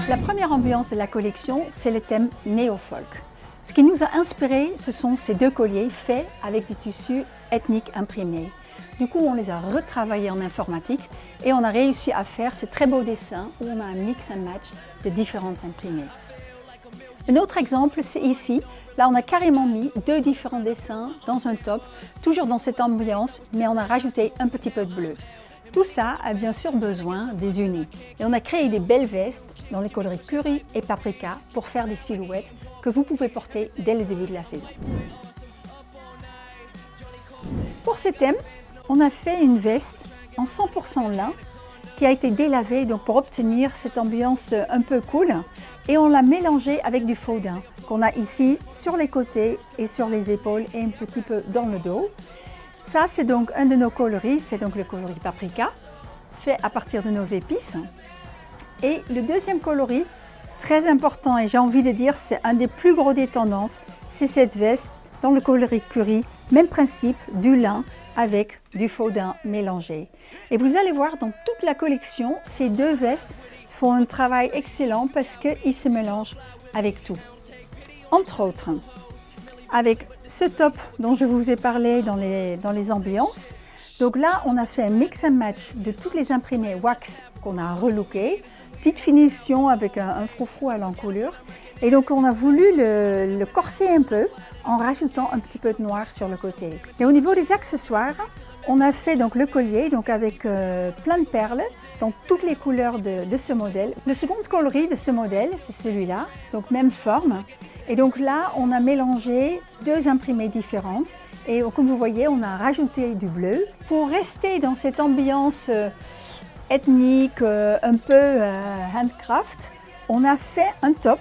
La première ambiance de la collection, c'est le thème néo-folk. Ce qui nous a inspiré, ce sont ces deux colliers faits avec des tissus ethniques imprimés. Du coup, on les a retravaillés en informatique et on a réussi à faire ce très beau dessin où on a un mix and match de différents imprimés. Un autre exemple, c'est ici. Là, on a carrément mis deux différents dessins dans un top, toujours dans cette ambiance, mais on a rajouté un petit peu de bleu. Tout ça a bien sûr besoin des unis. Et on a créé des belles vestes dans les coloris curry et paprika pour faire des silhouettes que vous pouvez porter dès le début de la saison. Pour ce thème, on a fait une veste en 100% lin qui a été délavée donc pour obtenir cette ambiance un peu cool. Et on l'a mélangée avec du faux daim qu'on a ici sur les côtés et sur les épaules et un petit peu dans le dos. Ça, c'est donc un de nos coloris, c'est donc le coloris paprika, fait à partir de nos épices. Et le deuxième coloris, très important et j'ai envie de dire, c'est un des plus gros des tendances, c'est cette veste dans le coloris curry, même principe, du lin avec du faux daim mélangé. Et vous allez voir dans toute la collection, ces deux vestes font un travail excellent parce qu'ils se mélangent avec tout. Entre autres, avec ce top dont je vous ai parlé dans les ambiances. Donc là, on a fait un mix and match de toutes les imprimés wax qu'on a relooké. Petite finition avec un froufrou à l'encoulure. Et donc, on a voulu le corser un peu en rajoutant un petit peu de noir sur le côté. Et au niveau des accessoires, on a fait donc le collier donc avec plein de perles dans toutes les couleurs de ce modèle. Le second coloris de ce modèle, c'est celui-là, donc même forme. Et donc là, on a mélangé deux imprimés différentes et comme vous voyez, on a rajouté du bleu. Pour rester dans cette ambiance ethnique, un peu handcraft, on a fait un top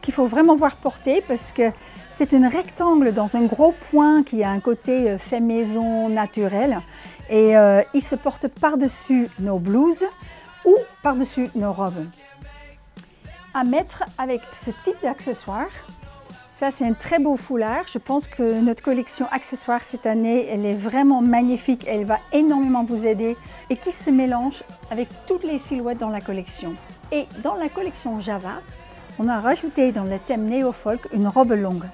qu'il faut vraiment voir porter parce que c'est un rectangle dans un gros point qui a un côté fait maison naturel et il se porte par-dessus nos blouses ou par-dessus nos robes. À mettre avec ce type d'accessoire. Ça, c'est un très beau foulard. Je pense que notre collection accessoires cette année, elle est vraiment magnifique. Elle va énormément vous aider et qui se mélange avec toutes les silhouettes dans la collection. Et dans la collection Java, on a rajouté dans le thème néo-folk une robe longue.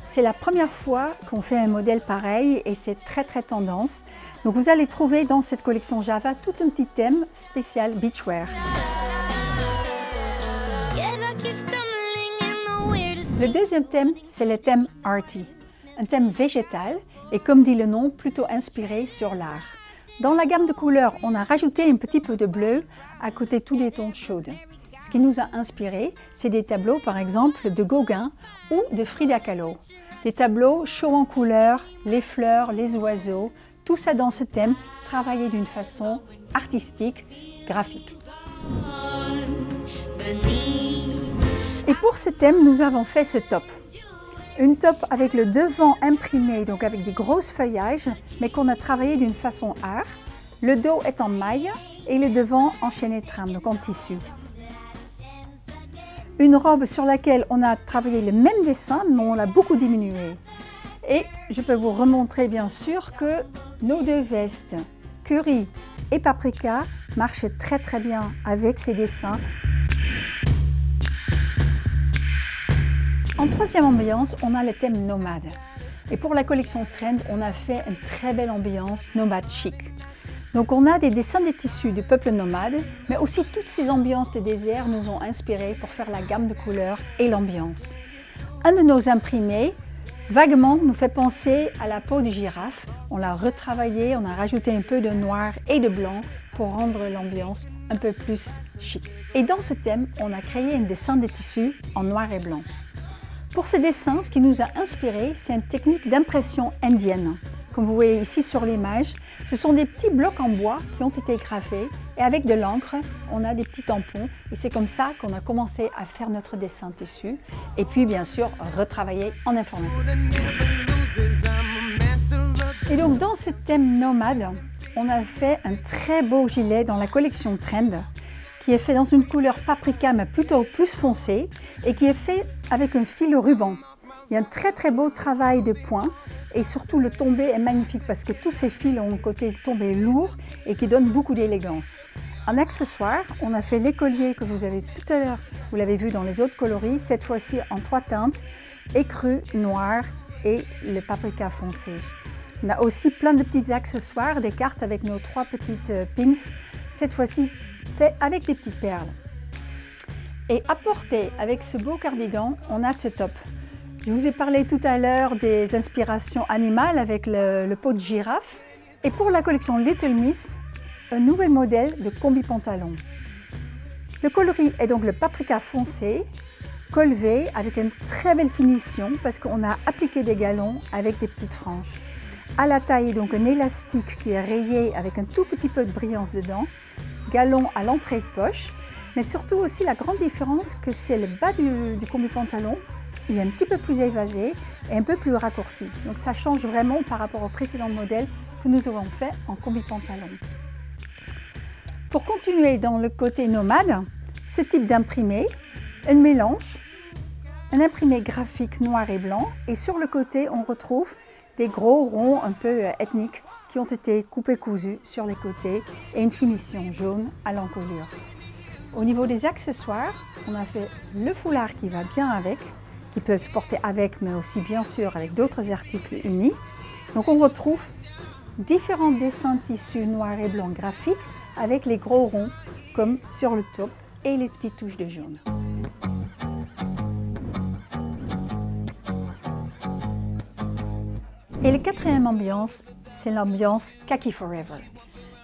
C'est la première fois qu'on fait un modèle pareil et c'est très tendance. Donc vous allez trouver dans cette collection Java tout un petit thème spécial beachwear. Le deuxième thème, c'est le thème arty, un thème végétal et comme dit le nom, plutôt inspiré sur l'art. Dans la gamme de couleurs, on a rajouté un petit peu de bleu à côté de tous les tons chauds. Ce qui nous a inspiré, c'est des tableaux par exemple de Gauguin ou de Frida Kahlo. Des tableaux chauds en couleurs, les fleurs, les oiseaux, tout ça dans ce thème, travaillé d'une façon artistique, graphique. Et pour ce thème, nous avons fait ce top. Une top avec le devant imprimé, donc avec des grosses feuillages, mais qu'on a travaillé d'une façon art. Le dos est en maille et le devant en chaîne trame, donc en tissu. Une robe sur laquelle on a travaillé le même dessin, mais on l'a beaucoup diminué. Et je peux vous remontrer bien sûr que nos deux vestes, curry et paprika, marchent très bien avec ces dessins. En troisième ambiance, on a le thème nomade. Et pour la collection Trend, on a fait une très belle ambiance nomade chic. Donc on a des dessins des tissus du peuple nomade, mais aussi toutes ces ambiances de désert nous ont inspirés pour faire la gamme de couleurs et l'ambiance. Un de nos imprimés, vaguement, nous fait penser à la peau de girafe. On l'a retravaillé, on a rajouté un peu de noir et de blanc pour rendre l'ambiance un peu plus chic. Et dans ce thème, on a créé un dessin de tissu en noir et blanc. Pour ce dessin, ce qui nous a inspiré, c'est une technique d'impression indienne. Comme vous voyez ici sur l'image, ce sont des petits blocs en bois qui ont été gravés et avec de l'encre, on a des petits tampons et c'est comme ça qu'on a commencé à faire notre dessin tissu et puis bien sûr retravailler en informatique. Et donc dans ce thème nomade, on a fait un très beau gilet dans la collection Trend qui est fait dans une couleur paprika mais plutôt plus foncée et qui est fait avec un fil ruban. Il y a un très beau travail de point et surtout le tombé est magnifique parce que tous ces fils ont un côté tombé lourd et qui donne beaucoup d'élégance. En accessoire, on a fait l'écolier que vous avez tout à l'heure, vous l'avez vu dans les autres coloris, cette fois-ci en 3 teintes, écru, noir et le paprika foncé. On a aussi plein de petits accessoires, des cartes avec nos 3 petites pins, cette fois-ci fait avec des petites perles. Et à porter avec ce beau cardigan, on a ce top. Je vous ai parlé tout à l'heure des inspirations animales avec le pot de girafe. Et pour la collection Little Miss, un nouvel modèle de combi pantalon. Le coloris est donc le paprika foncé, col V avec une très belle finition parce qu'on a appliqué des galons avec des petites franges. À la taille, donc un élastique qui est rayé avec un tout petit peu de brillance dedans, galon à l'entrée de poche, mais surtout aussi la grande différence que c'est le bas du combi pantalon, il est un petit peu plus évasé et un peu plus raccourci. Donc ça change vraiment par rapport au précédent modèle que nous avons fait en combi pantalon. Pour continuer dans le côté nomade, ce type d'imprimé, un mélange, un imprimé graphique noir et blanc et sur le côté on retrouve des gros ronds un peu ethniques qui ont été coupés cousus sur les côtés et une finition jaune à l'encolure. Au niveau des accessoires, on a fait le foulard qui va bien avec, qui peut se porter avec mais aussi bien sûr avec d'autres articles unis. Donc on retrouve différents dessins de tissu noir et blanc graphiques avec les gros ronds comme sur le top et les petites touches de jaune. Et la quatrième ambiance, c'est l'ambiance Khaki Forever.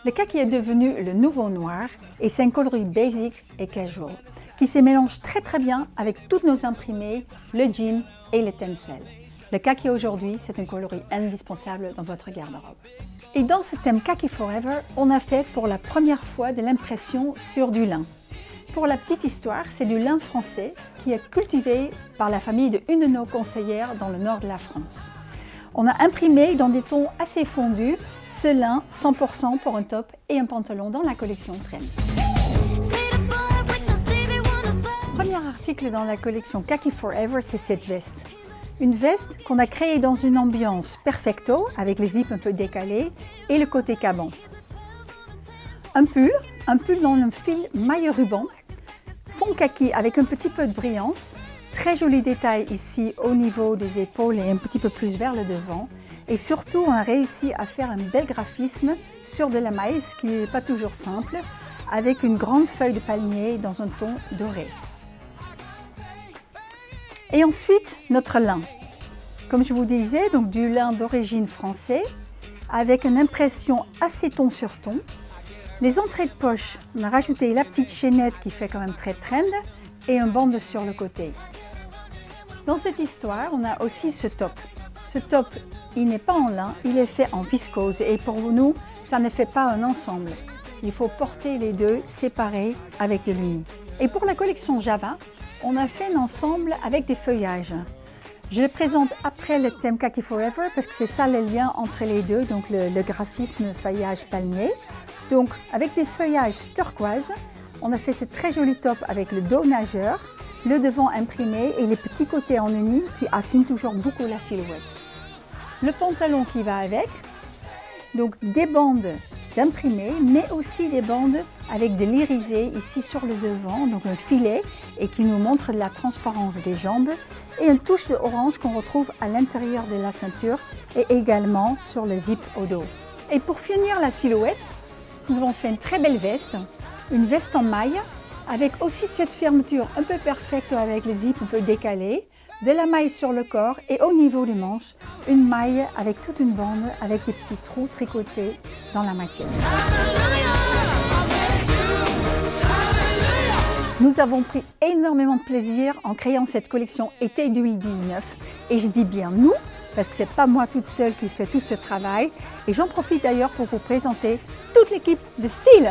Le kaki est devenu le nouveau noir et c'est un coloris basic et casual qui se mélange très bien avec tous nos imprimés, le jean et le tencel. Le kaki aujourd'hui, c'est un coloris indispensable dans votre garde-robe. Et dans ce thème Khaki Forever, on a fait pour la première fois de l'impression sur du lin. Pour la petite histoire, c'est du lin français qui est cultivé par la famille d'une de nos conseillères dans le nord de la France. On a imprimé dans des tons assez fondus ce lin 100% pour un top et un pantalon dans la collection Trend. Premier article dans la collection Khaki Forever, c'est cette veste. Une veste qu'on a créée dans une ambiance perfecto avec les zips un peu décalés et le côté caban. Un pull dans un fil maille ruban, fond kaki avec un petit peu de brillance, très joli détail ici au niveau des épaules et un petit peu plus vers le devant. Et surtout, on a réussi à faire un bel graphisme sur de la maille, ce qui n'est pas toujours simple, avec une grande feuille de palmier dans un ton doré. Et ensuite, notre lin. Comme je vous disais, donc du lin d'origine française, avec une impression assez ton sur ton. Les entrées de poche, on a rajouté la petite chaînette qui fait quand même très trend et un bande sur le côté. Dans cette histoire, on a aussi ce top. Ce top, il n'est pas en lin, il est fait en viscose et pour nous, ça ne fait pas un ensemble. Il faut porter les deux séparés avec de l'uni. Et pour la collection Java, on a fait un ensemble avec des feuillages. Je le présente après le thème Khaki Forever parce que c'est ça le lien entre les deux, donc le graphisme feuillage palmier. Donc avec des feuillages turquoise, on a fait ce très joli top avec le dos nageur, le devant imprimé et les petits côtés en uni qui affinent toujours beaucoup la silhouette. Le pantalon qui va avec, donc des bandes d'imprimé, mais aussi des bandes avec de l'irisé ici sur le devant, donc un filet et qui nous montre la transparence des jambes et une touche de orange qu'on retrouve à l'intérieur de la ceinture et également sur le zip au dos. Et pour finir la silhouette, nous avons fait une très belle veste, une veste en maille avec aussi cette fermeture un peu perfecte avec les zips un peu décalés, de la maille sur le corps et au niveau des manches, une maille avec toute une bande avec des petits trous tricotés dans la matière. Nous avons pris énormément de plaisir en créant cette collection été 2019 et je dis bien nous parce que c'est pas moi toute seule qui fait tout ce travail et j'en profite d'ailleurs pour vous présenter toute l'équipe de Style.